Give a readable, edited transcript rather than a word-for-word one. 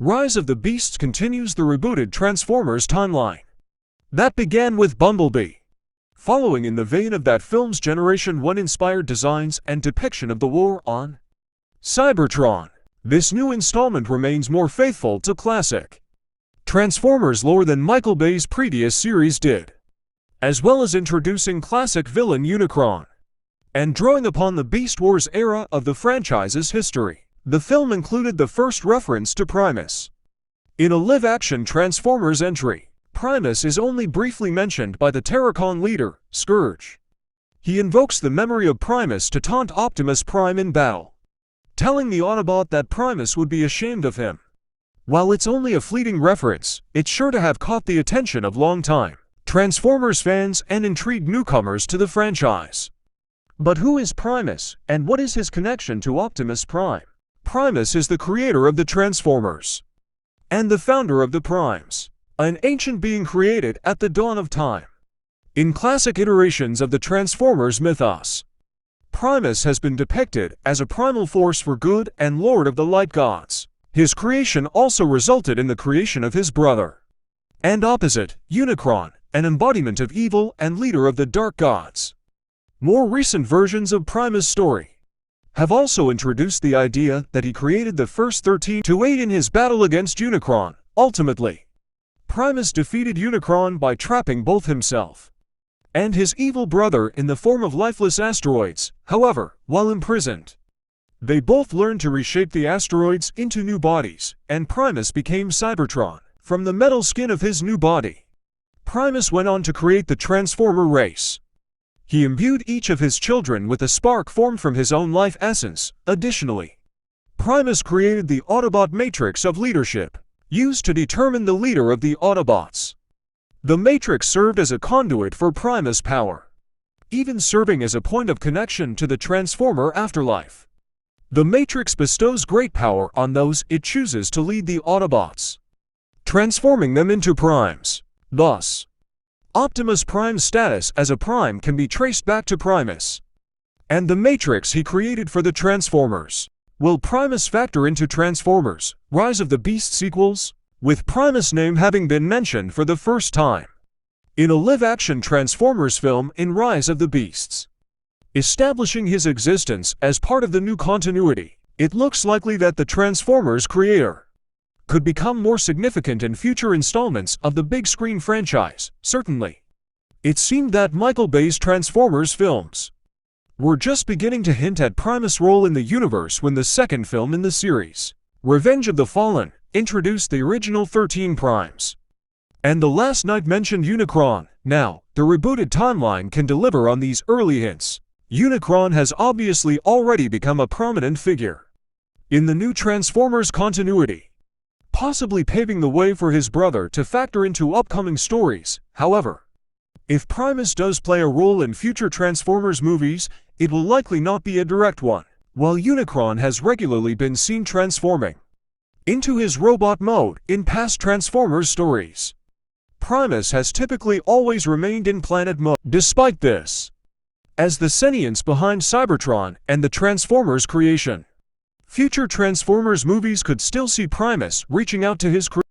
Rise of the Beasts continues the rebooted Transformers timeline. That began with Bumblebee. Following in the vein of that film's Generation 1 inspired designs and depiction of the war on Cybertron, this new installment remains more faithful to classic Transformers lore than Michael Bay's previous series did, as well as introducing classic villain Unicron, and drawing upon the Beast Wars era of the franchise's history. The film included the first reference to Primus. In a live-action Transformers entry, Primus is only briefly mentioned by the Terracon leader, Scourge. He invokes the memory of Primus to taunt Optimus Prime in battle, telling the Autobot that Primus would be ashamed of him. While it's only a fleeting reference, it's sure to have caught the attention of long-time Transformers fans and intrigued newcomers to the franchise. But who is Primus, and what is his connection to Optimus Prime? Primus is the creator of the Transformers and the founder of the Primes, an ancient being created at the dawn of time. In classic iterations of the Transformers mythos, Primus has been depicted as a primal force for good and lord of the light gods. His creation also resulted in the creation of his brother and opposite, Unicron, an embodiment of evil and leader of the dark gods. More recent versions of Primus' story have also introduced the idea that he created the first 13 to aid in his battle against Unicron. Ultimately, Primus defeated Unicron by trapping both himself and his evil brother in the form of lifeless asteroids. However, while imprisoned, they both learned to reshape the asteroids into new bodies, and Primus became Cybertron. From the metal skin of his new body, Primus went on to create the Transformer race. He imbued each of his children with a spark formed from his own life essence. Additionally, Primus created the Autobot matrix of leadership, used to determine the leader of the Autobots. The matrix served as a conduit for Primus' power, even serving as a point of connection to the Transformer afterlife. The matrix bestows great power on those it chooses to lead the Autobots, transforming them into Primes. Thus, Optimus Prime's status as a Prime can be traced back to Primus and the matrix he created for the Transformers. Will Primus factor into Transformers: Rise of the Beast sequels, with Primus' name having been mentioned for the first time in a live-action Transformers film in Rise of the Beasts, establishing his existence as part of the new continuity? It looks likely that the Transformers creator could become more significant in future installments of the big screen franchise. Certainly, it seemed that Michael Bay's Transformers films were just beginning to hint at Primus' role in the universe when the second film in the series, Revenge of the Fallen, introduced the original 13 Primes, and The Last Knight mentioned Unicron. Now, the rebooted timeline can deliver on these early hints. Unicron has obviously already become a prominent figure in the new Transformers continuity, possibly paving the way for his brother to factor into upcoming stories. However, if Primus does play a role in future Transformers movies, it will likely not be a direct one. While Unicron has regularly been seen transforming into his robot mode in past Transformers stories, Primus has typically always remained in planet mode. Despite this, as the sentience behind Cybertron and the Transformers creation, future Transformers movies could still see Primus reaching out to his crew.